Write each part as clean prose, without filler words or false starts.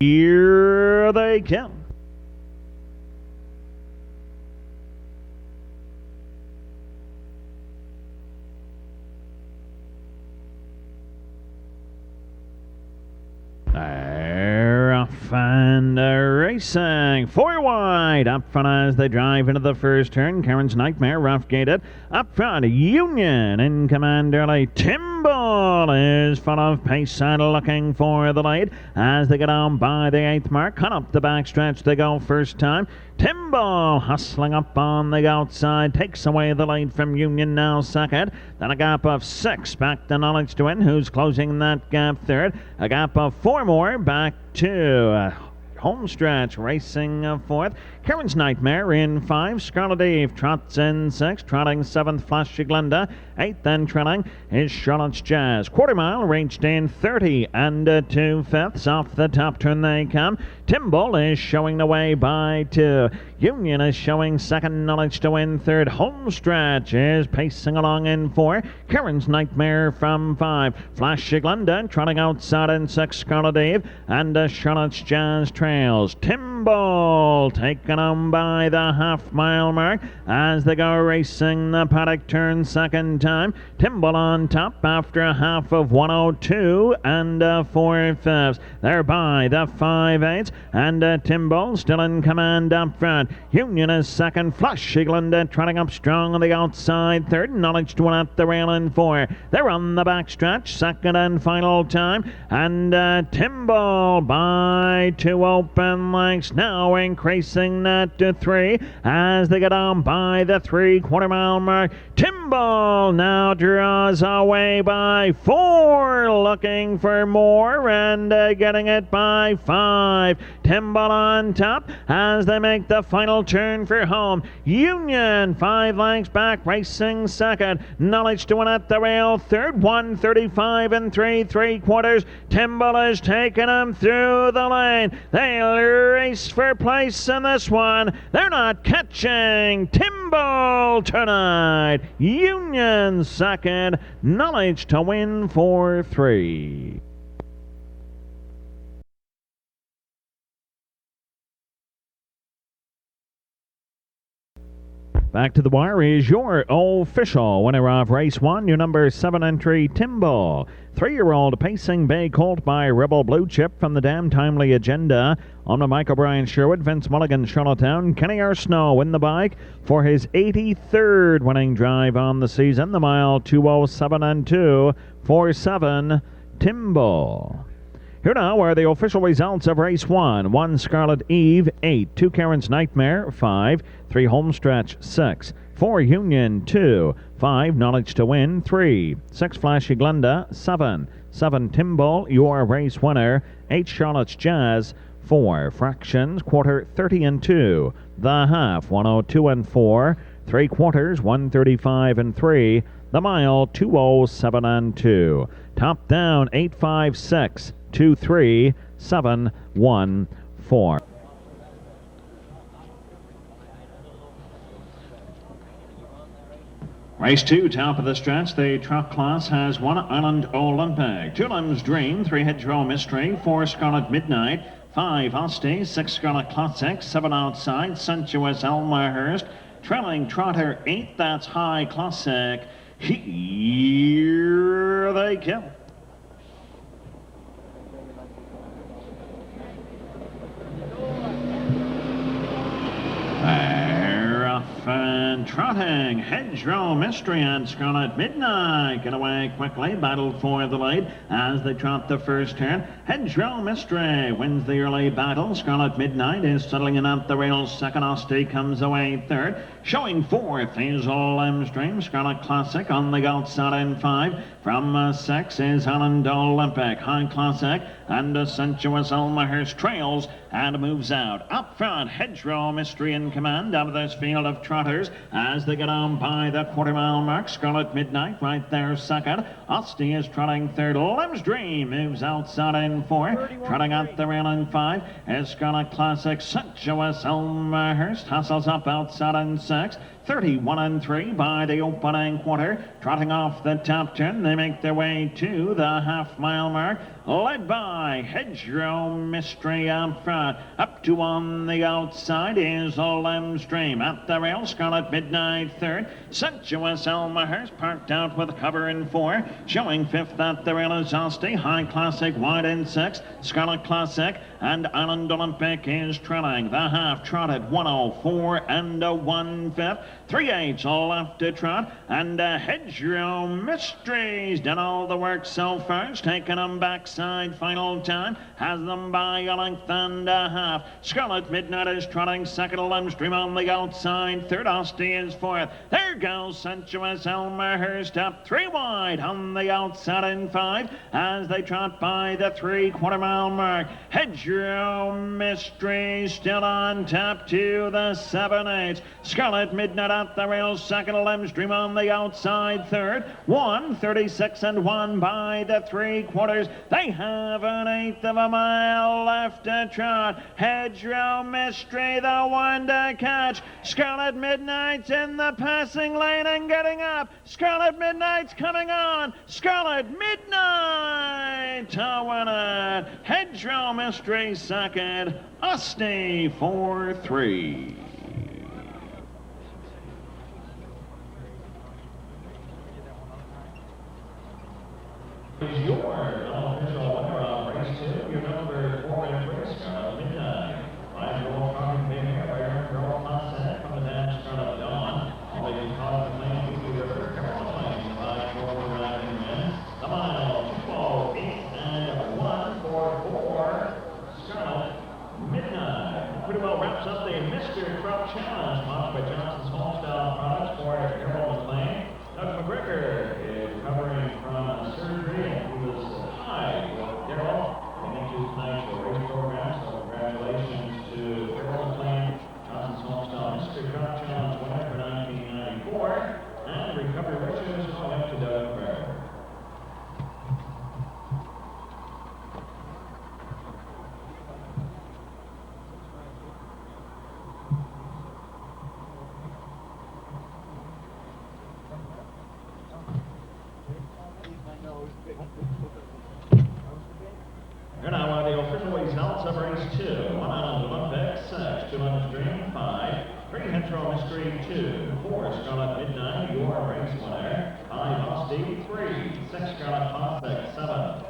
Here they come. They're off and racing. 4 wide up front as they drive into the first turn. Karen's Nightmare rough gated. Up front, Union in command early. Timbal is full of pace and looking for the lead as they get on by the 8th mark. Cut up the backstretch they go first time. Timbal hustling up on the outside, takes away the lead from Union, now second. Then a gap of 6 back to Knowledge to Win, who's closing that gap third. A gap of 4 more back to Homestretch racing fourth. Karen's Nightmare in 5. Scarlet Eve trots in 6. Trotting 7th, Flashy Glenda. 8th and trailing is Charlotte's Jazz. Quarter mile reached in 30 and 2/5. Off the top turn they come. Timbal is showing the way by 2. Union is showing second. Knowledge to Win third. Homestretch is pacing along in 4. Karen's Nightmare from 5. Flashy Glenda trotting outside in 6. Scarlet Eve and Charlotte's Jazz trails. Timbal taken on by the half-mile mark as they go racing the paddock turn second time. Timbal on top after a half of 1:02 and 4/5. They're by the 5/8 and Timbal still in command up front. Union is second. Flashy Glenda trotting up strong on the outside third. Knowledge to Win at the rail in 4. They're on the backstretch second and final time, and Timbal by 2 open lengths, now increasing that to 3 as they get on by the 3/4 mile mark. Timbal now draws away by 4, looking for more and getting it by 5. Timbal on top as they make the final turn for home. Union 5 lengths back, racing second. Knowledge to Win at the rail third. 1:35 and 3/3. Timbal is taking them through the lane. They'll race for place in this one. They're not catching Timbal tonight. Union second. Knowledge to Win for 3. Back to the wire is your official winner of race 1, your number 7 entry, Timbal. 3-year-old Pacing Bay colt by Rebel Blue Chip from the Damn Timely Agenda. On the Mike O'Brien Sherwood, Vince Mulligan, Charlottetown. Kenny R. Snow in the bike for his 83rd winning drive on the season. The mile 2:07 and 2 for 7, Timbal. Here now are the official results of race 1. 1 Scarlet Eve, 8. 2 Karen's Nightmare, 5. 3 Homestretch, 6. 4 Union, 2. 5 Knowledge to Win, 3. 6 Flashy Glenda, 7. 7 Timbal, your race winner. 8 Charlotte's Jazz, 4 Fractions, quarter 30 and 2. The half 1:02 and 4. 3/4 1:35 and 3. The mile 2:07 and 2. Top down 856. 2-3-7-1-4. Race 2, top of the stretch. The truck class has 1 Island Olympic, 2 Lim's Dream, 3 Hedgerow Mystery, 4 Scarlet Midnight, 5 Hosty, 6 Scarlet Classic, 7 Outside, Sensuous Elmhurst, trailing Trotter 8, that's High Classic. Here they come. And trotting, Hedgerow Mystery and Scarlet Midnight get away quickly, battled for the lead as they trot the first turn. Hedgerow Mystery wins the early battle. Scarlet Midnight is settling in at the rails second. Osty comes away third. Showing fourth is Limstream. Scarlet Classic on the outside in 5. From 6 is Island Olympic. High Classic and Sensuous Elmhurst trails and moves out. Up front, Hedgerow Mystery in command out of this field of trotters as they get on by the quarter mile mark. Scarlet Midnight right there second. Osty is trotting third. Lim's Dream moves outside in 4. Trotting at the rail in 5 is Scarlet Classic. Sensuous Elmhurst hustles up outside in 6. 31 and 3 by the opening quarter. Trotting off the top turn, they make their way to the half-mile mark, led by Hedgerow Mystery up front. Up to on the outside is Limstream. At the rail, Scarlet Midnight third. Sensuous Elmahurst parked out with cover in 4. Showing 5th at the rail is Asti. High Classic wide in 6th. Scarlet Classic and Island Olympic is trailing. The half trotted 104 and a 1/5. 3/8 left to trot, and Hedgerow Mysteries done all the work so far. It's taken them backside final time, has them by a length and a half. Scarlet Midnight is trotting second, Limstream on the outside third. Asti is 4th. There goes Sensuous Elmahurst up 3 wide on the outside in 5 as they trot by the 3/4 mile mark. Hedgerow Mysteries still on top to the 7/8. Scarlet Midnight at the rails second, Limstream on the outside third. 1:36 and 1 by the 3/4. They have an 1/8 of a mile left to trot. Hedgerow Mystery the one to catch. Scarlet Midnight's in the passing lane and getting up. Scarlet Midnight's coming on. Scarlet Midnight to win it. Hedgerow Mystery second. Asti 4-3. Is your official winner of race 2, your number 4 entry, Scarlet Midnight. Ryan Girl Farming Baby, Aaron Girl Classic from the dance Scarlet Dawn. All the cause of lane to the river, Caroline, 5-4 riding in. The mile, 12-8 and 1-4-4, Scarlet Midnight. Pretty well wraps up the Mr. Truck Challenge, sponsored by Johnson's Homestyle Products for Carol McLean. Doug McGregor is recovering from surgery, and he was high with Darrell into tonight's race program. So congratulations to Darrell McLean, Johnson's Homestyle Mystery Truck Challenge winner for 1994, and recovery wishes going up to Doug McGregor. Here now are the official results of race 2. 1 Island Olympic, 6, 2 Limstream, 5, 3 Hedgerow Mystery, 2, 4 Scarlet Midnight, your race winner, 5 Asti, 3, 6 Scarlet Classic, 7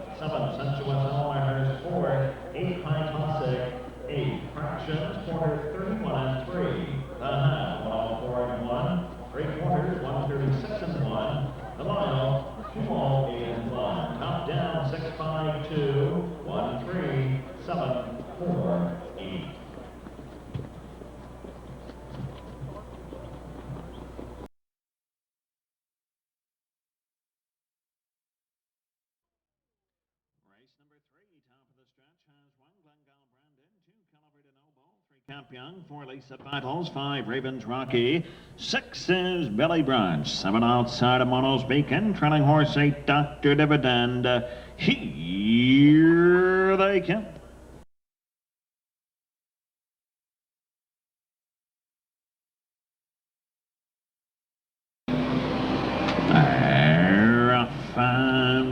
Sensuous Elmahurst, 4, 8 High Classic, 8 Fractions, quarter 31 and 3, the half 104 and 1, 3/4 136 and 1, the mile 2:08 and 1, top down 6-5-2, 1-3, 7-4-8. Race number 3, top of the stretch, has 1 Glengal Brandon, 2 Calibrated Noble, 3 Camp Young, 4 Lisa Battles, 5 Ravens Rocky, 6 is Billy Branch, 7 outside of Mono's Beacon, trailing horse 8 Dr. Dividend. Here they come.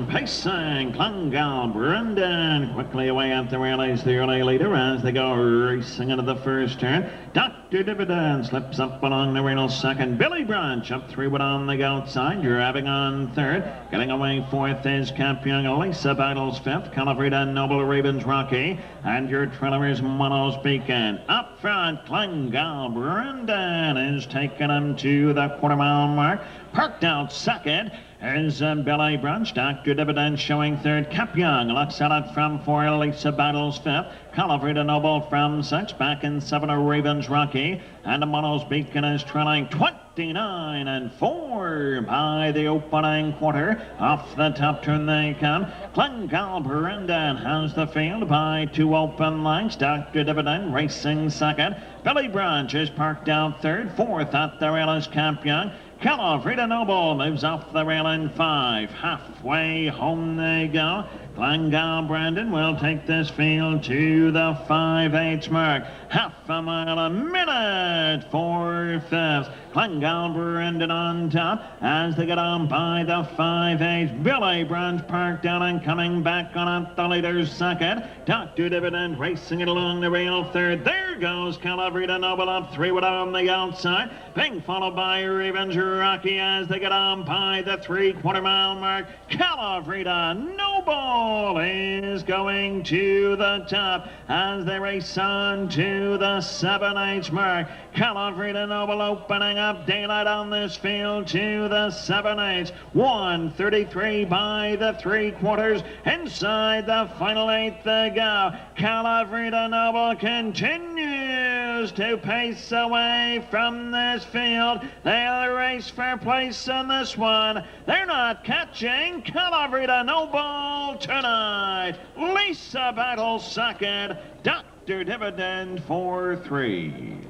Pacing, Clongal Brendan quickly away at the railways, the early leader as they go racing into the first turn. Dr. Dividend slips up along the rail second. Billy Branch up 3 wood on the outside, driving on third. Getting away fourth is Camp Young, Lisa Battles fifth, Calibrita Noble, Ravens Rocky, and your trailer is Mono's Beacon. Up front, Clongal Brendan is taking him to the quarter-mile mark. Parked out second is Billy Branch. Dr. Dividend showing third. Cap Young looks at it from 4. Lisa Battles fifth. Calibrita Noble from 6. Back in 7 are Ravens Rocky. And Mono's Beacon is trailing 29 and 4 by the opening quarter. Off the top turn they come. Clongal Brendan has the field by 2 open lengths. Dr. Dividend racing second. Billy Branch is parked out third. 4th at the rail is Camp Young. Calibrita Noble moves off the rail in 5. Halfway home they go. Glengall Brandon will take this field to the 5/8 mark. Half a mile a minute, 4/5. Glengall Brandon on top as they get on by the 5/8. Billy Branch parked down and coming back on at the leader's second. Dr. Dividend racing it along the rail third. There goes Calavrita Noble up 3 wide on the outside. Being followed by Ravens Rocky as they get on by the 3/4 mile mark. Calavrita Noble is going to the top as they race on to the 7/8 mark. Calavrita Noble opening up daylight on this field to the 7/8. 1:33 by the 3/4. Inside the final 8 to go. Calavrita Noble continues to pace away from this field. They'll race for place in this one. They're not catching Calavrita Noble tonight. Lisa Battle second. Dr. Dividend 4-3.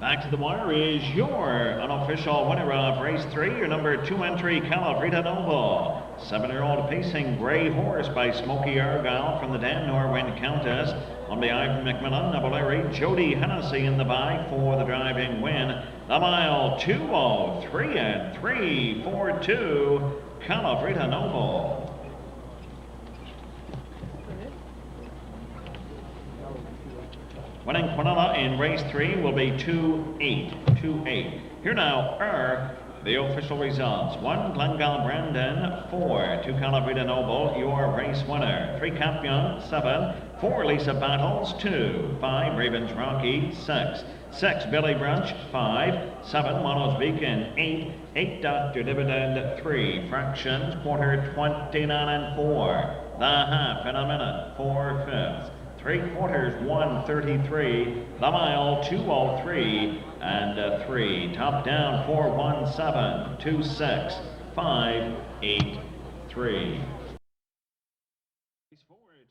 Back to the wire is your unofficial winner of race 3, your number 2 entry, Calavrita Noble. 7-year-old pacing Grey Horse by Smokey Argyle from the Dan Norwin Countess. On the Ivan McMillan, Double Larry, Jody Hennessy in the bag for the driving win. The mile 2:03 and 3:42, Calavrita Noble. Winning Quinella in race 3 will be 2-8. Here now are the official results. 1, Glengall Brandon. 4, 2, Calavrita Noble, your race winner. 3, Campion. 7, 4, Lisa Battles. 2, 5, Ravens Rocky. 6, Billy Branch. 5, 7, Mono's Beacon. 8, Dr. Dividend. 3, Fractions, quarter 29 and 4. The half in a minute, 4/5. 3/4, 1:33. The mile, 2:03 and 3. Top down, 4:17, 2:6, 5:83.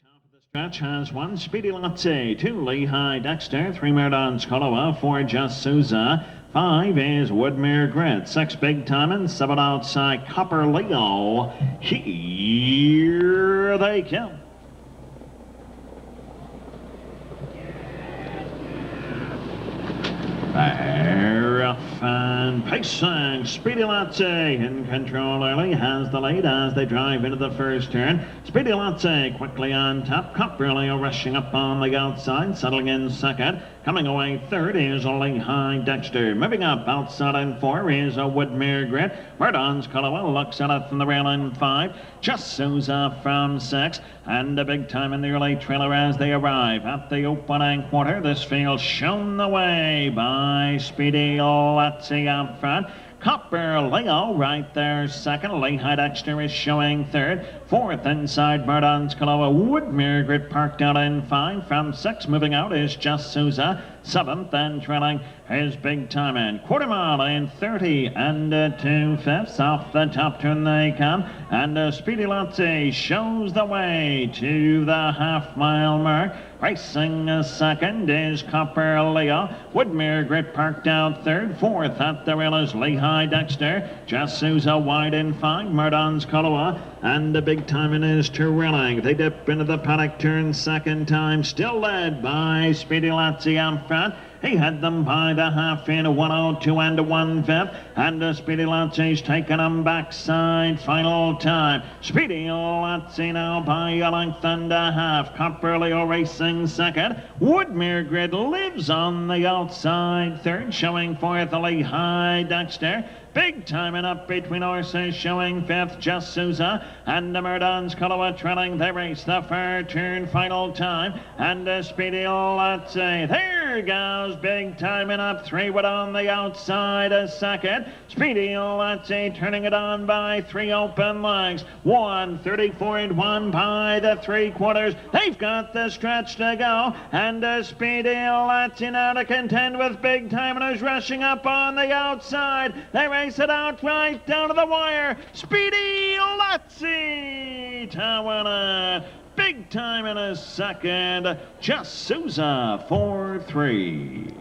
Top of the stretch has 1, Speedy Lottie, 2, Lehigh Dexter, 3, Merdon's Kolowa, 4, Just Souza, 5 is Woodmere Grit, 6, Big Time, and 7 outside Copper Leo. Here they come. Rough and pacing, Speedy Lottie in control early, has the lead as they drive into the first turn. Speedy Lottie quickly on top, Copperleo rushing up on the outside, settling in second. Coming away third is Lehigh Dexter. Moving up outside in 4 is a Woodmere Grit. Merdon's Colorwell looks at it from the rail in 5. Just Souza from 6. And a Big Time in the early trailer as they arrive at the opening quarter. This field shown the way by Speedy Lottie up front. Copper Leo right there second. Lehigh Dexter is showing third. Fourth inside Merdon's Kaloa. Woodmere Grit parked out in 5. From 6 moving out is Just Souza. 7th and trailing is Big Time in. Quarter mile in 30 and 2/5. Off the top turn they come. And Speedy Lottie shows the way to the half-mile mark. Racing second is Copper Leo. Woodmere Grit parked out third. Fourth at the rail is Lehigh Dexter. Just Souza wide in 5. Merdon's Koloa. And the Big Time in is trailing. They dip into the paddock turn second time. Still led by Speedy Lottie up front. He had them by the half in 1:02 and 1/5. And Speedy Lottie's taking them backside final time. Speedy Lottie now by a length and a half. Copper Leo racing second. Woodmere Grit lives on the outside third, showing fourth Lehigh Dexter. Big Time and up between horses, showing 5th Just Souza. And the Merdon's Koloa trailing. They race the far turn final time. And Speedy Lottie. There goes Big Time and up 3 wood on the outside a second. Speedy Lottie turning it on by 3 open legs. 1:34 and 1 by the 3/4. They've got the stretch to go. And Speedy Lottie now to contend with Big Time and who's rushing up on the outside. They race it out right down to the wire. Speedy Lottie to win it. Big time in a second. Just Souza, 4-3.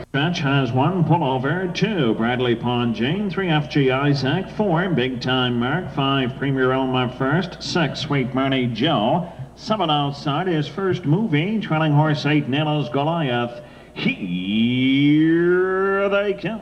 Stretch has 1 pullover, 2 Bradley Pongine, 3 FG Isaac, 4 Big Time Mark, 5 Premier Elma First, 6 Sweet Marnie Joe, 7 outside his first movie, trailing horse 8 Nail's Goliath. Here they come.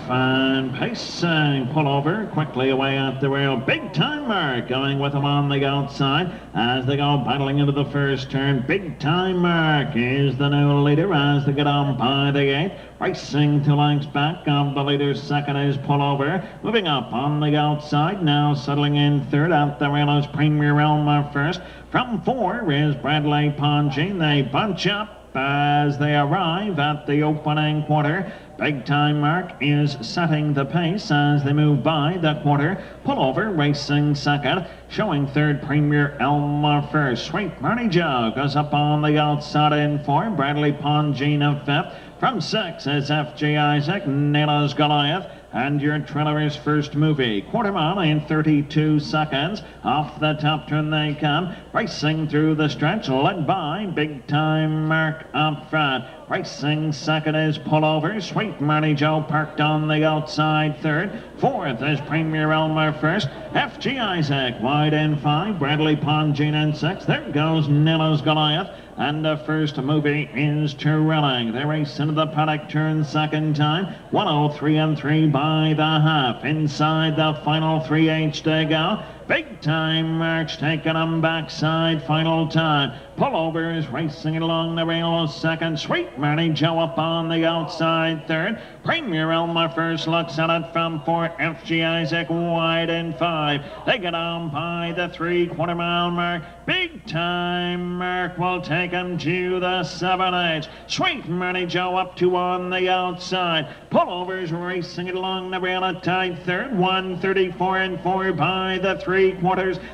Fine pacing pullover, quickly away at the rail. Big Time Mark going with him on the outside as they go battling into the first turn. Big Time Mark is the new leader as they get on by the gate. Racing 2 lengths back of the leader. Second is pullover. Moving up on the outside, now settling in third at the rail is Premier Elma First. From 4 is Bradley Pongine. They bunch up as they arrive at the opening quarter. Big Time Mark is setting the pace as they move by the quarter. Pullover racing second, showing third Premier Elma First. Sweet Marnie Joe goes up on the outside in 4. Bradley Pongine of 5th. From 6 is FG Isaac, Nail's Goliath, and your trailer is First Movie. Quarter mile in 32 seconds. Off the top turn they come, racing through the stretch, led by Big Time Mark up front. Racing second is Pullover. Sweet Marnie Joe parked on the outside third. Fourth is Premier Elmer First. FG Isaac wide in 5. Bradley Pongine in 6. There goes Nail's Goliath. And the First Movie is trailing. They race into the paddock turn second time. 103 3 by the half. Inside the final 3/8 to go. Big Time March taking them backside final time. Pullovers racing it along the rail second. Sweet Marnie Joe up on the outside third. Premier Elma First looks at it from 4. FG Isaac wide in 5. They get on by the 3/4 mile mark. Big Time Mark will take him to the 7/8. Sweet Marnie Joe up to on the outside. Pullovers racing it along the rail at tight third. 1:34 4 by the 3/4.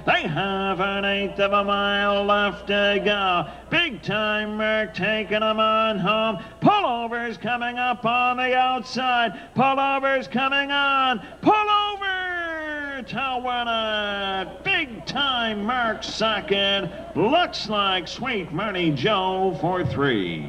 They have an 1/8 of a mile left to go. Big Time Mark taking them on home. Pullovers coming up on the outside. Pullovers coming on. Pullover to win it. Big Time Mark second. Looks like Sweet Marnie Joe for 3.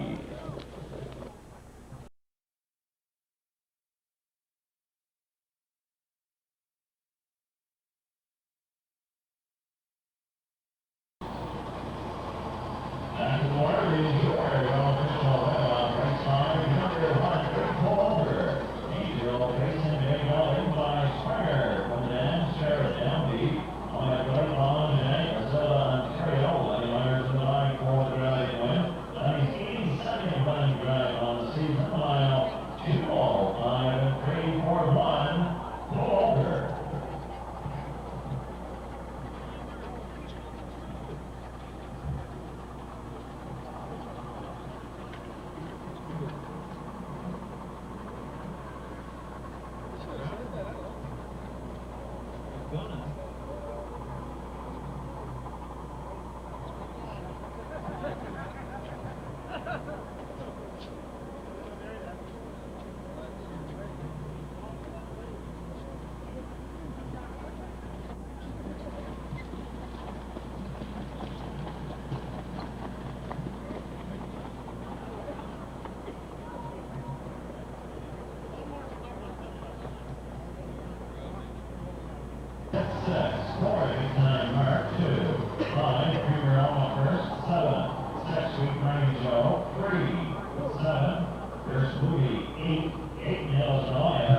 show 3-7. There's movie 8 nails and oil.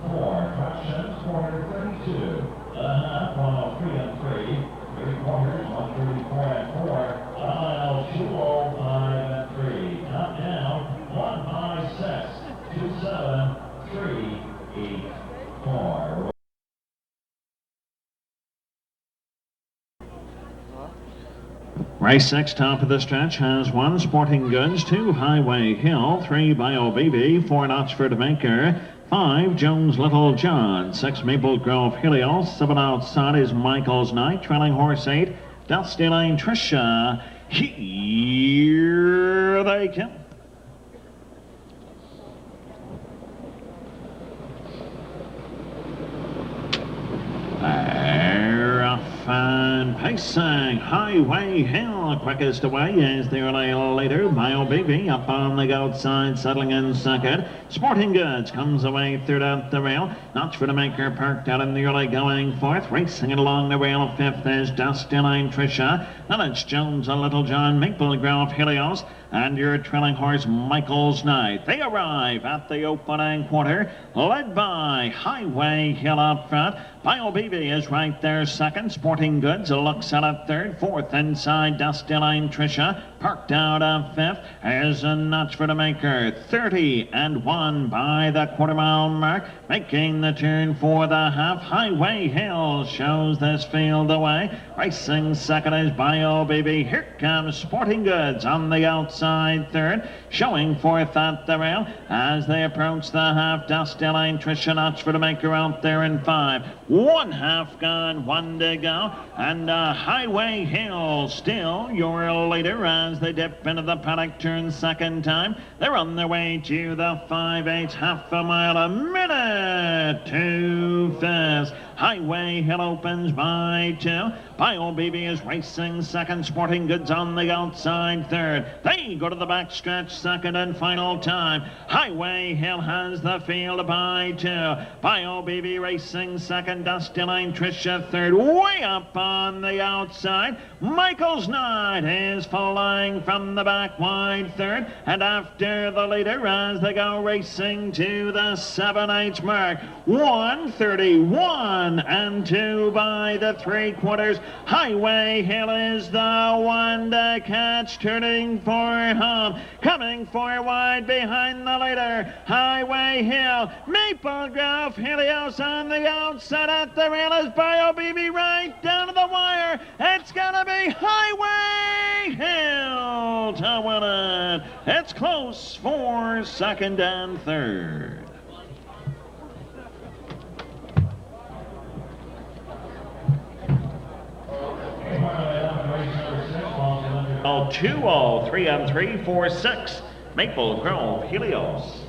4 fractions, quarter 32. Half 103 and 3. 3 quarters, 134 and 4. Mile 205 and 3. Top down 1 by 6. 2 7 3 8 4. Race 6, top of the stretch, has 1 Sporting Goods, 2 Highway Hill, 3 Bio BB, 4 Oxford Maker, 5 Jones Little John, 6 Maple Grove Helios, 7 outside is Michael's Knight, trailing horse 8, Dusty Lane Trisha. Here they come. And pacing, Highway Hill, quickest away is the early leader. Bio BB up on the outside, settling in second. Sporting Goods comes away third at the rail. Oxford Maker parked out in the early going fourth. Racing it along the rail, fifth is Dusty Lane Trisha. Then it's Jones and Little John, Maple Grove Helios, and your trailing horse Michael's Knight. They arrive at the opening quarter, led by Highway Hill up front. Bio BB is right there second. Sporting Goods looks at it third. Fourth inside Dusty Lane Trisha. Parked out of fifth is a notch for the maker. 30-1 by the quarter mile mark. Making the turn for the half. Highway Hill shows this field away. Racing second is Bio BB. Here comes Sporting Goods on the outside third. Showing fourth at the rail as they approach the half. Dusty Lane Trisha, notch for the maker out there in 5. 1 half gone, 1 to go, and Highway Hill still your leader as they dip into the paddock turn second time. They're on their way to the 5/8, half a mile a minute too fast. Highway Hill opens by 2. Bio BB is racing second. Sporting Goods on the outside third. They go to the back stretch second and final time. Highway Hill has the field by 2. Bio BB racing second. Dusty Lane Trisha third. Way up on the outside. Michael's Knight is flying from the back wide third. And after the leader as they go racing to the 7/8 mark. 1:31 and 2 by the 3/4. Highway Hill is the one to catch, turning for home. Coming forward behind the leader, Highway Hill. Maple Grove Helios on the outside at the rail is Bio BB right down to the wire. It's gonna be Highway Hill to win it. It's close for second and third. Oh, 2-0, 3-3, 4-6. Maple Grove Helios.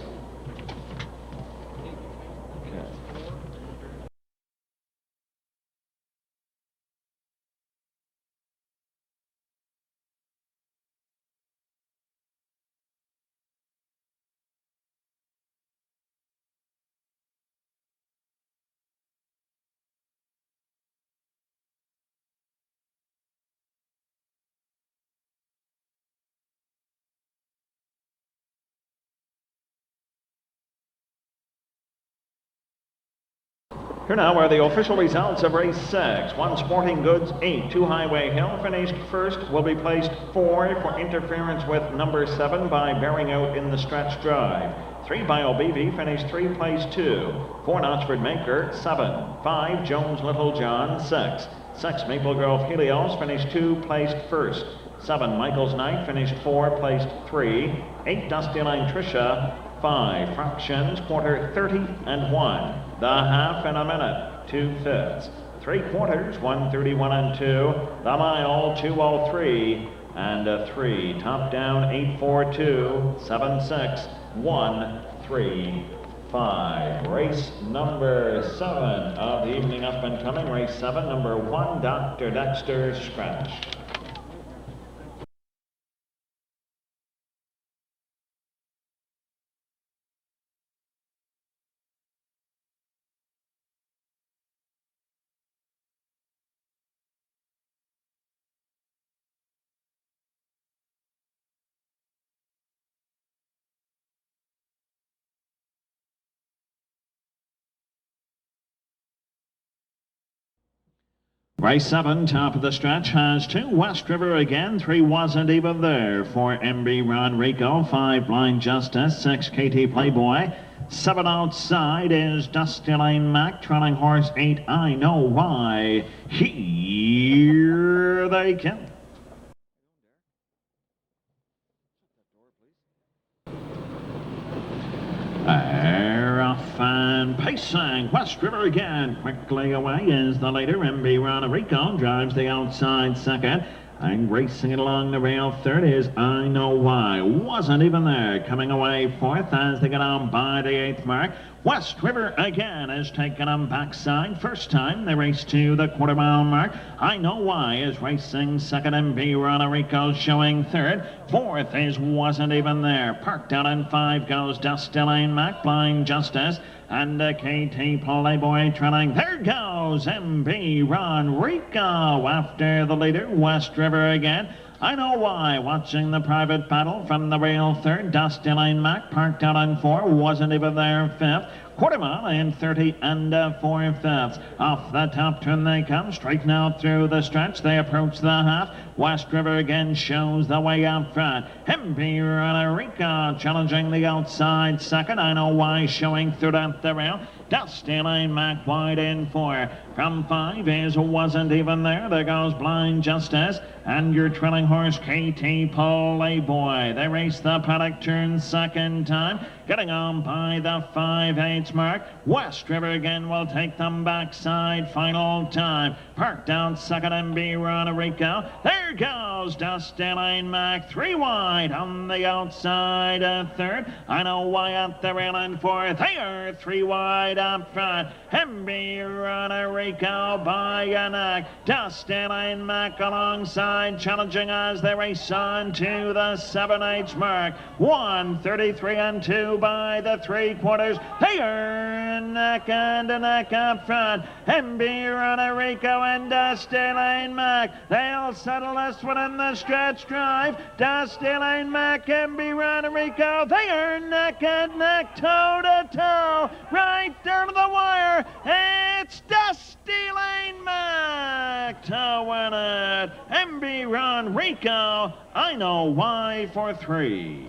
Here now are the official results of race 6. 1 Sporting Goods, 8. 2 Highway Hill finished first, will be placed 4 for interference with number 7 by bearing out in the stretch drive. 3 Bio BB finished 3, placed 2. 4 Oxford Maker, 7. 5 Jones Little John, 6. 6 Maple Grove Helios finished 2, placed first. 7 Michael's Knight finished 4, placed 3. 8 Dusty Lane Trisha, 5 fractions, quarter 30-1. The half in a minute, 2/5. 3/4, 1:31 and 2. The mile, 2:03 and a 3. Top down, 8:42, 7/6, 1:35. Race number 7 of the evening up and coming. Race 7, number 1, Dr. Dexter Scratch. Race 7, top of the stretch, has 2 West River again, 3 wasn't even there. 4 MB Rodrigo, 5 Blind Justice, 6 KT Playboy, 7 outside is Dusty Lane Mac, trailing horse 8 I Know Why. Here they come. They're off and pacing. West River again. Quickly away is the leader. MB Rodrigo drives the outside second. And racing it along the rail third is I Know Why. Wasn't even there. Coming away fourth as they get on by the 8th mark. West River again is taking them backside. First time they race to the quarter-mile mark. I Know Why is racing second, and B. Rodrigo showing third. Fourth is Wasn't Even There. Parked out in 5 goes Dusty Lane Mac, Blind Justice, and KT Playboy trailing. There goes MB Rodrigo after the leader. West River again. I Know Why, watching the private battle from the rail third. Dusty Lane Mac parked out on 4, wasn't even there fifth. Quarter mile in 30 and 4/5. Off the top turn they come, straighten out through the stretch. They approach the half. West River again shows the way out front. MB Rodrigo challenging the outside second. I Know Why showing third at the rail. Dusty Lane Mac wide in 4. From 5 is Wasn't Even There. There goes Blind Justice. And your trailing horse, KT Playboy. They race the paddock turn second time. Getting on by the 5/8 mark. West River again will take them backside final time. Parked out second, MB Rodrigo. There goes Dusty Lane Mac. 3 wide on the outside third. I Know Why at the rail in 4th. They are 3 wide up front. MB Rodrigo by a neck. Dusty Lane Mac alongside, challenging as they race on to the 7/8 mark. 1:33 and 2 by the 3/4. They are neck and neck up front. MB Rodrigo and Dusty Lane Mac. They'll settle this one in the stretch drive. Dusty Lane Mac, MB Rodrigo. They are neck and neck, toe to toe, right down to the wire. It's Dusty Lane Mac to win it. MB Rodrigo, I Know Why for 3.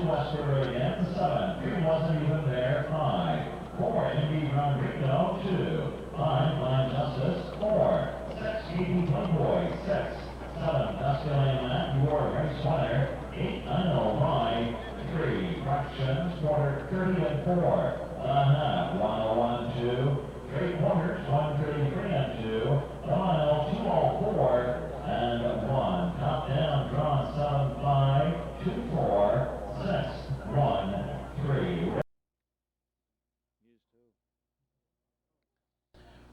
West River again, 7. 3 Wasn't Even There, 5. 4 MB Rodrigo, 2. 5 Blind Justice, 4. 6 KT Playboy, 6. 7 Dusty Lane Mac, your race winner. 8 I Know Why, 3 fractions, quarter 30 and 4. Half 101 2. 3 quarters 133 and 2. The mile 204 and 1. Top down, draw 7 5 2 4 6 1 3.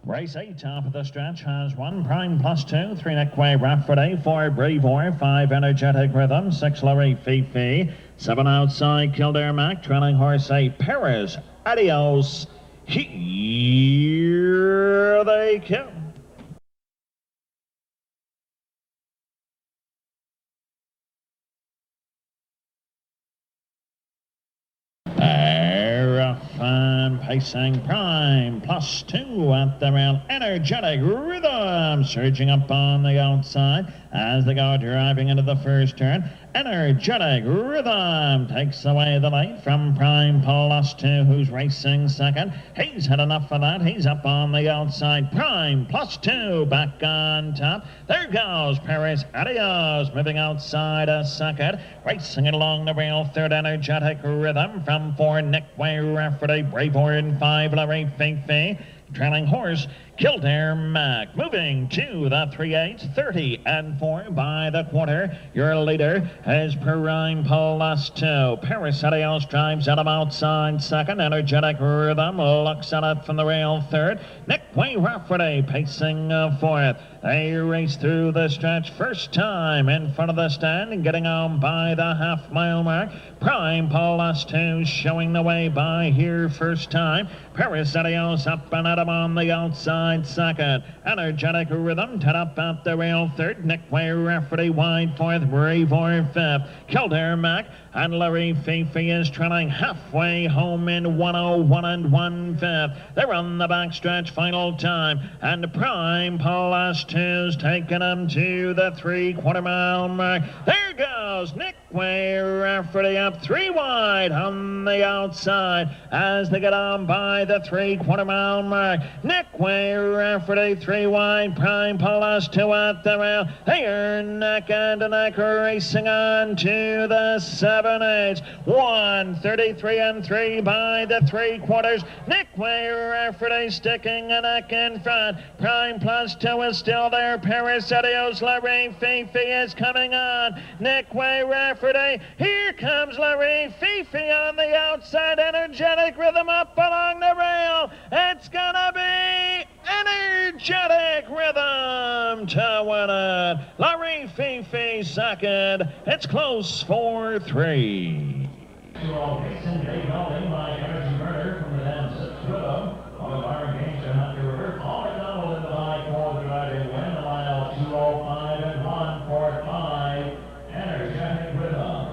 Race 8, top of the stretch, has 1 Prime plus 2, 3 Neckway Rafferty, 4 Brevoort, 5 Energetic Rhythm, 6 Larry Fifi, 7 outside Kildare Mac, trailing horse 8 Paris Adios. Here they come. Fine pacing Prime plus 2 at the rail. Energetic Rhythm surging up on the outside. as they go driving into the first turn. Energetic Rhythm takes away the lead from Prime Plus 2, who's racing second. He's had enough of that. He's up on the outside. Prime Plus 2 back on top. There goes Paris Adios moving outside a second. Racing it along the rail, third. Energetic Rhythm from 4, Nick Way Rafferty, Braveheart 5, Larry Fifi. Trailing horse, Kildare Mac, moving to the 3/8, 30 and 4 by the quarter. Your leader is Prime Plus 2. Paris Adios drives out of outside second. Energetic Rhythm looks at it from the rail third. Nick Way Rafferty pacing fourth. They race through the stretch first time in front of the stand and getting on by the half-mile mark. Prime Plus 2 showing the way by here first time. Paris Adios up and at him on the outside second. Energetic Rhythm tied up at the rail third. Nick Way Rafferty wide fourth. Braveheart fifth. Kildare Mac and Larry Fifi is trailing halfway home in 1:01 and 1/5. They're on the backstretch final time, and Prime Plus 2's taking them to the 3/4 mile mark. There goes Nick Way Rafferty up 3 wide on the outside as they get on by the 3/4 mile mark. Nick Way Rafferty 3 wide, Prime Plus 2 at the rail. They are neck and neck racing on to the 7/8. 1:33 and 3 by the 3/4. Nick Way Rafferty sticking a neck in front. Prime Plus 2 is still there. Paris Adios, Larry Fifi is coming on. Nick Way Rafferty, here comes Larry Fifi on the outside. Energetic Rhythm up along the rail. It's gonna be Energetic Rhythm to win it. Larry Fifi second. It's close for 3. Mason, Dave Melding by Energy Murder from the dance at Rhythm. On the Byron Gangster Hunter River. Paul McDonald in the high four driving win. The mile 2:05 and 1:45. Energetic Rhythm.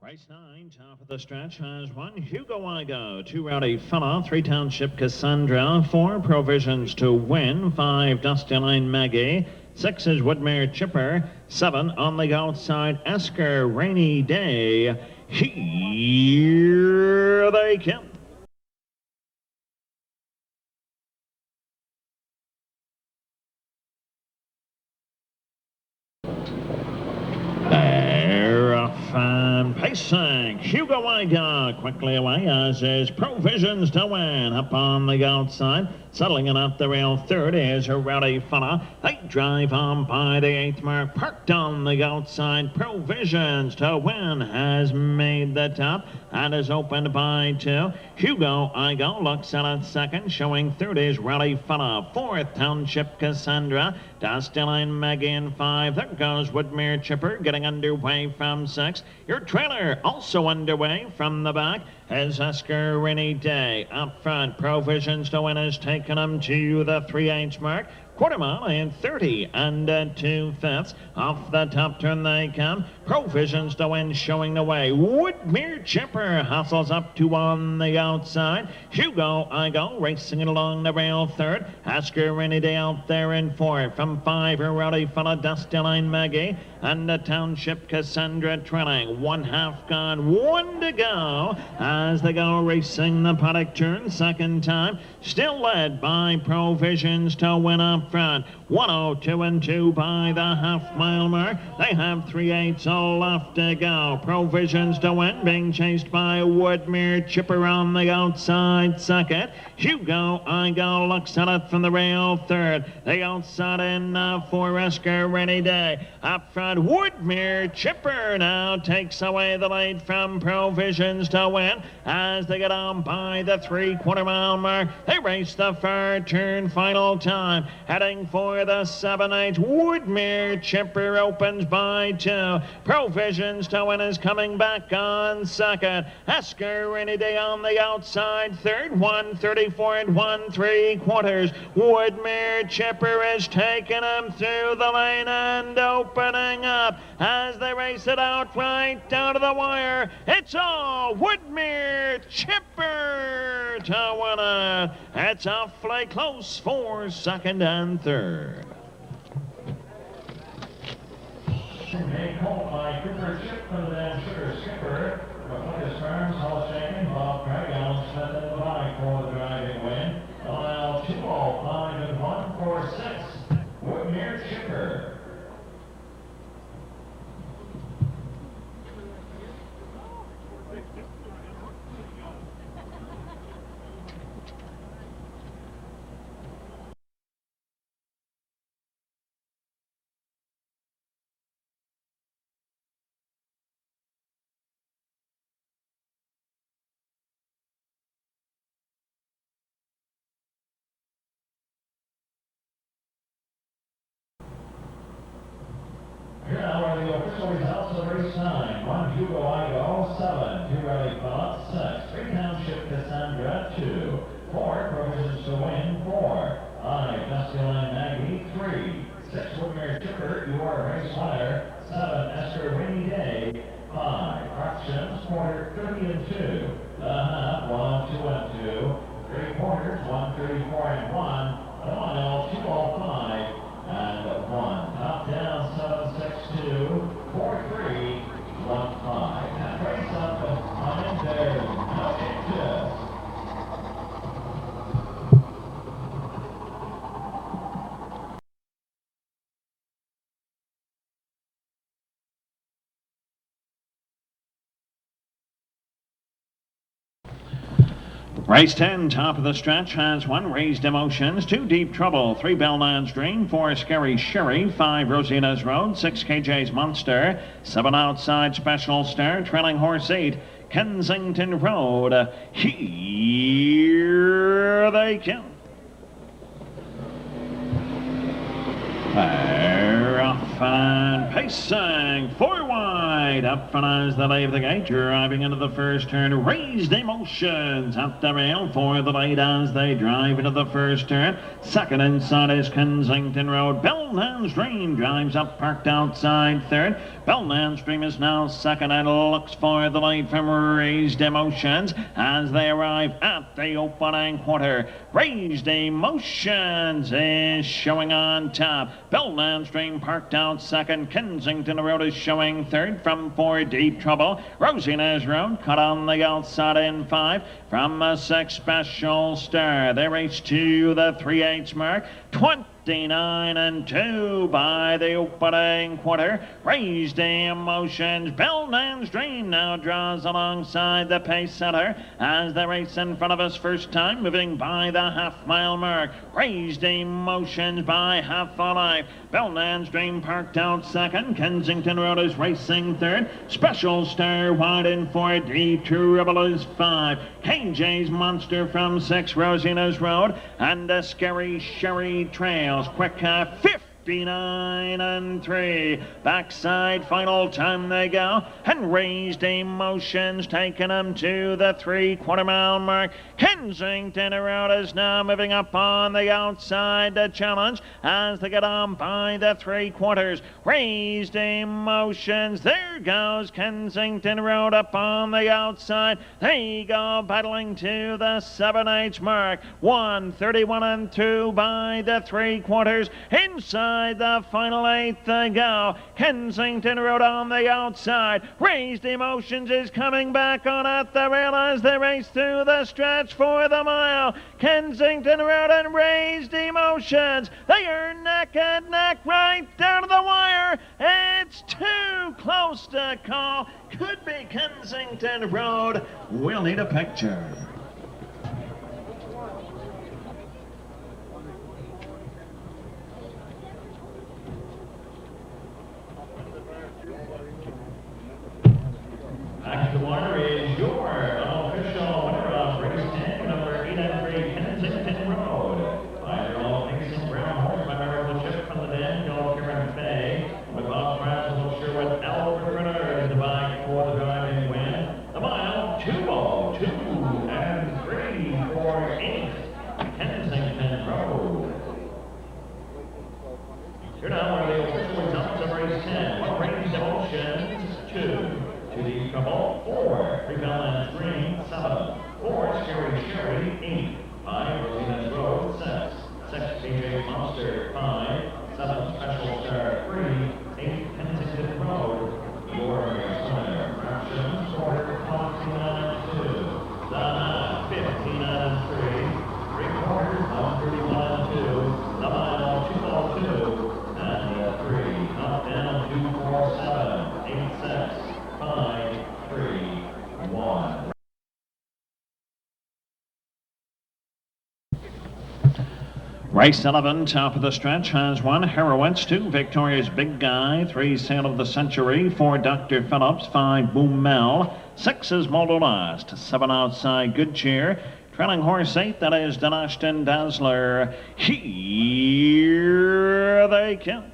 Race 9, top of the stretch, has 1 Hugo Igo, 2 Rowdy Fella, 3 Township Cassandra, 4 Provisions to Win, 5 Dusty Line Maggie, 6 is Woodmere Chipper, 7 on the outside Esker Rainy Day. Here they come. Pacing, Hugo Iga quickly away, as is Provisions to Win. Up on the outside, settling it up the rail third is a Rowdy Fella. They drive on by the 8th mark, parked on the outside. Provisions to Win has made the top and is opened by 2. Hugo Iga looks at it second, showing third is Rowdy Fella. 4th Township Cassandra, Dusty Line Maggie in 5. There goes Woodmere Chipper getting underway from 6. Your trailer also underway from the back as Esker Rainy Day. Up front, Provisions to Win has taken them to the 3/8 mark. Quarter mile in 30 and 2/5. Off the top turn they come. Provisions to Win showing the way. Woodmere Chipper hustles up to on the outside. Hugo Igo racing it along the rail third. Esker Rainy Day out there in 4. From 5, a Rowdy Fella, Dusty Line Maggie, and the Township Cassandra trailing. 1/2 gone, 1 to go as they go racing the paddock turn second time. Still led by Provisions to Win up up front. 102 and 2 by the half-mile mark. They have 3/8 left to go. Provisions to win, being chased by Woodmere Chipper on the outside second. Hugo I Go looks at it from the rail third. The outside in for Esker Rainy Day. Up front, Woodmere Chipper now takes away the lead from Provisions to win as they get on by the 3/4 mile mark. They race the far turn final time. Heading for the 7/8. Woodmere Chipper opens by 2. Provisions to win is coming back on second. Esker Rainy Day on the outside third. 1:34 and 1/3. Woodmere Chipper is taking him through the lane and opening up as they race it out right down to the wire. It's all Woodmere Chipper to win it. It's awfully close for second and third. Made home by Cooper Chip for the Sugar Skipper. Reflectus Farms, Hall Shaking, Bob Craig, Alan Smith in the bike for the driving win. Mile 2:05 and 1:46. Woodmere Chipper. Here now are the official results of race 9. 1 Hugo I Go, 7 2 Rally Phillips, 6 3 Township Cassandra, 2 4 Provisions to Win, 4 5 Masculine Maggie, 3 6 Woodmere Chipper, you are a race winner, 7 Esker Rainy Day, 5 Fractions, quarter 30 and 2, the half 1 2 and 2, 3/4 1:34 and 1, the mile 2:05 and 1. Top down 762 43 15. That race up and there's no interest. Race 10, top of the stretch, has 1 Raised Emotions, 2 Deep Trouble, 3 Bellman's Dream, 4 Scary Sherry, 5 Rosina's Road, 6 KJ's Monster, 7 Outside Special Star, trailing horse 8 Kensington Road. Here they come. They're off and pacing 4 wide. Up front as they leave the gate, driving into the first turn. Raised Emotions at the rail for the lead as they drive into the first turn. Second inside is Kensington Road. Bellman's Dream drives up, parked outside third. Bellman's Dream is now second and looks for the lead from Raised Emotions as they arrive at the opening quarter. Raised Emotions is showing on top. Bellman's Dream parked out second. Kensington Road is showing third from 4 Deep Trouble. Rosina's Road cut on the outside in 5 from a 6 Special Star. They race to the 3/8 mark. 29 and 2 by the opening quarter. Raised Emotions. Bellman's Dream now draws alongside the pace setter as they race in front of us first time, moving by the half-mile mark. Raised Emotions by half a life. Bellman's Dream parked out second. Kensington Road is racing third. Special Star wide in 4. Deep Trouble is 5. KJ's Monster from 6. Rosina's Road and a Scary Sherry trails. Quick 59 and 3. Backside final time they go. And Raised Emotions taking them to the 3/4 mile mark. Kensington Road is now moving up on the outside to challenge as they get on by the 3/4. Raised Emotions. There goes Kensington Road up on the outside. They go battling to the 7/8 mark. 1:31 and 2 by the 3/4. Inside inside the final eighth to go. Kensington Road on the outside. Raised Emotions is coming back on at the rail as they race through the stretch for the mile. Kensington Road and Raised Emotions, they are neck and neck right down to the wire. It's too close to call. Could be Kensington Road. We'll need a picture. Back to the wire is your unofficial winner of race 10, number 8 and 3, Kensington Road. By Mason Brown horse by Membership from the Den, Go Karen Bay. With Bob Francis, sure with Albert Renner to buy for the driving win. The mile 202 and 3 for 8, Kensington Road. Here now are the official results of race 10. One Raised Emotions, 2. To the trouble, 4, Rebellion Green, 7, 4, Sherry, 8, 5, Rosina's Road, 6, PJ Monster, 5, 7, Special Star, 3, 8, Kensington Road. Your winner, Fractions, quarter, 29 and 2, the half, 15 and 3 quarters, 131 and 2, the mile, 202, and the 3, up down, 2, 4, 7, 8, 6. 5, 3, 1. Race 11, top of the stretch, has 1, Heroine's, 2, Victoria's Big Guy, 3, Sale of the Century, 4, Dr. Phillips, 5, Boom Mel, 6 is Moldo Last, 7 outside, Good Cheer, trailing horse 8, that is Denashton Dazzler. Here they come.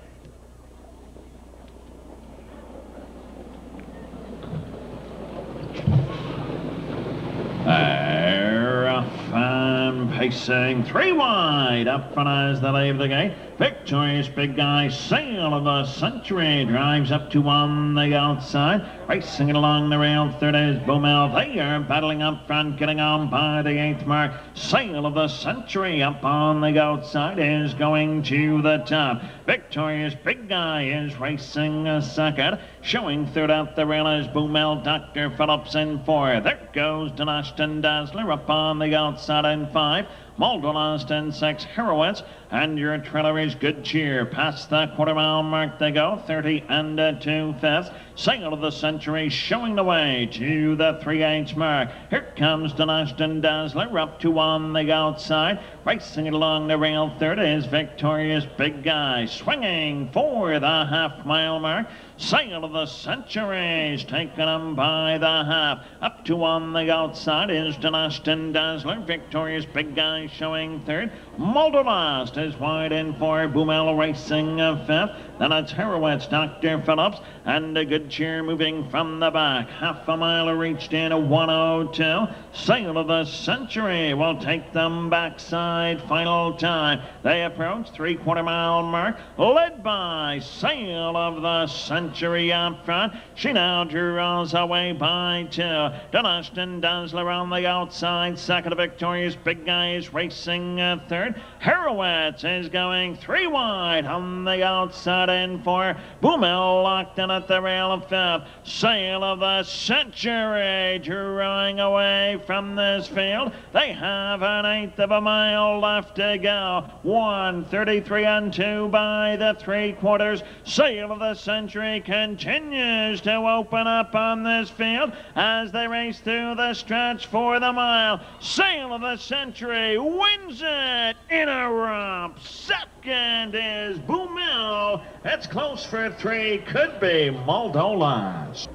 Pacing 3 wide, up front as they leave the gate. Victorious Big Guy, Sale of the Century, drives up to on the outside. Racing it along the rail, third is Boomel. They are battling up front, getting on by the 8th mark. Sale of the Century up on the outside is going to the top. Victorious Big Guy is racing a second. Showing third out the rail is Boomel, Dr. Phillips in 4. There goes Denashton Dazzler up on the outside in 5. Moldo Last in 6, Heroine's, and your trailer is Good Cheer. Past the quarter mile mark they go, 30 and 2/5. Sale of the Century showing the way to the 3/8 mark. Here comes Denashton Dazzler up to on the outside. Racing it along the rail, third is Victorious Big Guy. Swinging for the half-mile mark. Sale of the Centuries taking them by the half. Up to on the outside is Denashton Dazzler. Victorious Big Guy showing third. Moldo Last is wide in for Boomel racing fifth. Then it's Heroine's Dr. Phillips and a Good Cheer moving from the back. Half a mile reached in a 102. Sale of the Century will take them backside final time. They approach 3/4 mile mark, led by Sale of the Century up front. She now draws away by 2. Denashton Dazzler on the outside. Second, Victorious Big Guy is racing third. Heroine's is going 3 wide on the outside in 4. Boomel locked in at the rail of 5th. Sale of the Century drawing away from this field. They have an 1/8 of a mile left to go. 1:33 and 2 by the 3/4. Sale of the Century continues to open up on this field as they race through the stretch for the mile. Sale of the Century wins it in a romp. Second is Boomel. It's close for 3. Could be Moldo Last.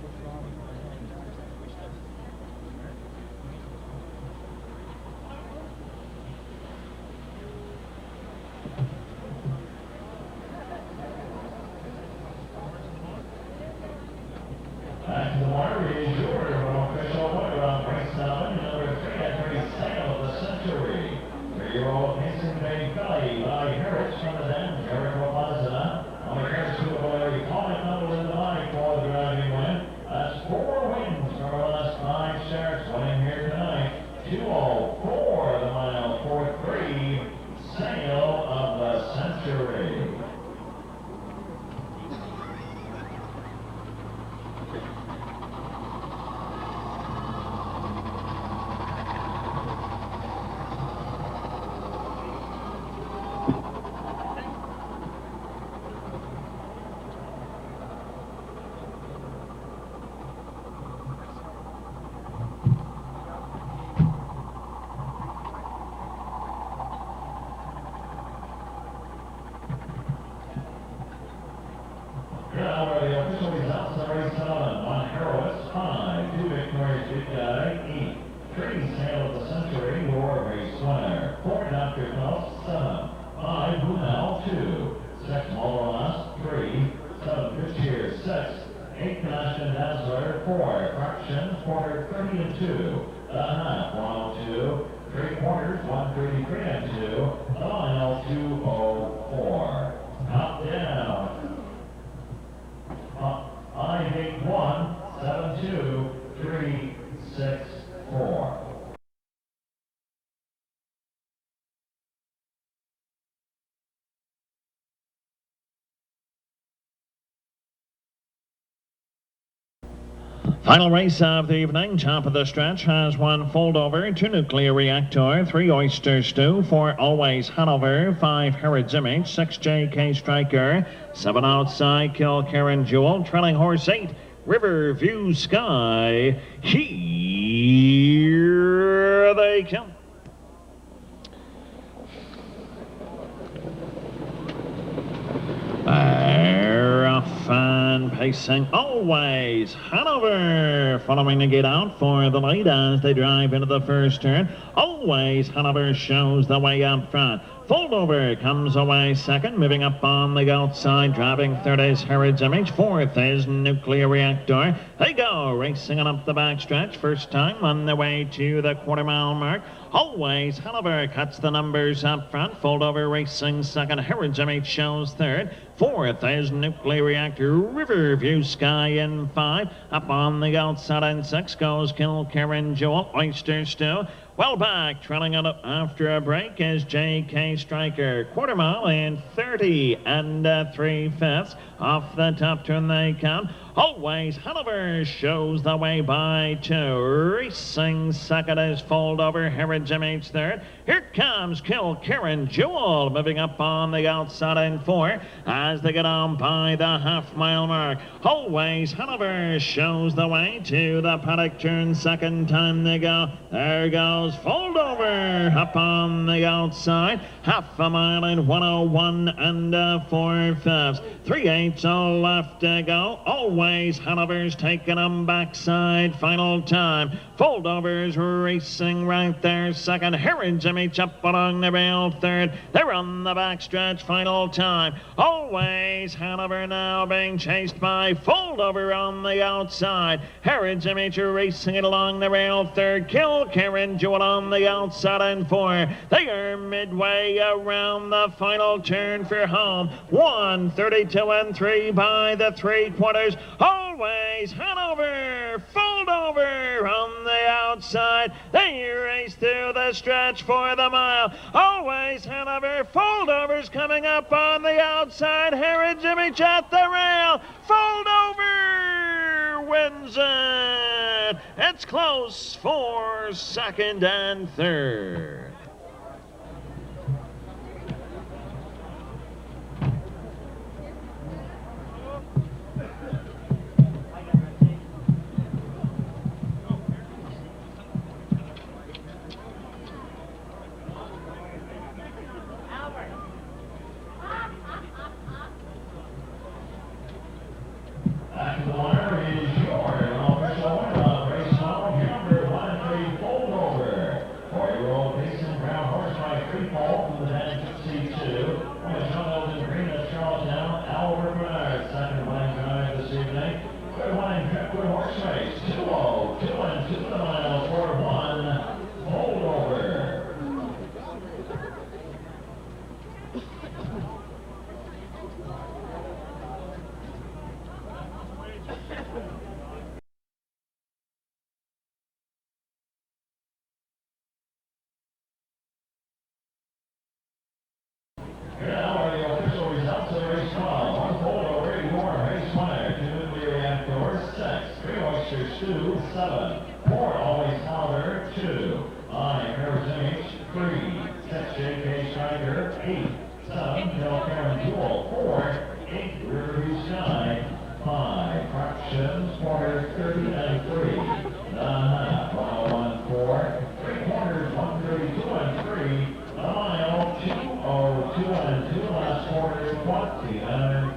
Back to the wire is your official winner of race 7, number 3 and 3, Sale of the Century. 3-year-old Mason Bay by Harris from the Den, Jericho Plaza. On the Harris Superboy, calling number in the line for the driving win. That's 4 wins from our last 5 starts winning here tonight. 2:04 the mile for 3, Sale of the Century. Here now are the official results of race 7. 1 Heroist, 5. 2 Victorious Big Guy, 8. 3 Sale of the Century, your race winner. 4 Dr. Phelps, 7. 5 Brunel, 2. 6 Moloras, 3. 7 Fitchier, 6. 8 Connection Dazzler, 4. Fraction, quarter 30 and 2. A half, 102. 3 quarters, 133 and 2. A mile, 204. Up down. 581 72 364. Final race of the evening, top of the stretch, has 1 Foldover, 2 Nuclear Reactor, 3 Oyster Stew, 4 Always Hanover, 5 Herod's Image, 6 JK Striker, 7 Outside Kilkerran Jewel, trailing horse 8 Riverview Sky. Here they come. Fan pacing Always Hanover, following the gate out for the lead as they drive into the first turn. Always Hanover shows the way up front. Foldover comes away second, moving up on the outside. Driving third is Herod's Image. Fourth is Nuclear Reactor. They go racing on up the backstretch. First time on the way to the quarter-mile mark. Always Hanover cuts the numbers up front. Foldover racing second. Herod's Image shows third. Fourth is Nuclear Reactor. Riverview Sky in 5. Up on the outside in 6 goes Kilkerran Jewel. Oyster Stew. Well back, trailing out after a break is JK Striker. Quarter mile in 30 and 3/5. Off the top turn they come. Always Hanover shows the way by 2. Racing second is Foldover. Herod's Image third. Here comes Kilkerran Jewel moving up on the outside in 4 as they get on by the half-mile mark. Always Hanover shows the way to the paddock turn. Second time they go. There goes Foldover up on the outside. Half a mile in 101 and 4/5. 3/8 all left to go. Always Hanover's taking them backside. Final time. Foldover's racing right there. Second. Herod's Image up along the rail. Third. They're on the backstretch. Final time. Always Hanover now being chased by Foldover on the outside. Herod's Image racing it along the rail. Third. Kilkerran Jewel on the outside and 4. They are midway around the final turn for home. 1:32 and 3 by the 3/4. Always Hanover, Foldover on the outside. They race through the stretch for the mile. Always Hanover, Foldover's coming up on the outside. Herod's Image at the rail. Foldover wins it. It's close for second and third. Back to the winner is your official winner of race 1, number 1-3 Foldover. 4-year-old Mason Brown horse by 3 fall from the Dan Gypsy 2. With John in green at Charlottetown, Albert Bernard, second winning drive this evening. Good winning trip, good horse race. 2-0, 2 and 2 the mile for 1 Foldover. Here now are the official results of race 12. 1 Foldover, your race winner. 2 Nuclear Reactor, 6. 3 Oyster Stew, 7. 4 Always Hanover, 2. 5 Herod's Image, 3. 6 JK Striker, 8. 7 Kilkerran Jewel, 4. 8 Riverview Sky, 5 Fractions, quarter 30 and 3. The half, 101 4. 3 quarters, 132 and 3. The mile, 202 and 2. Last quarter, 20 and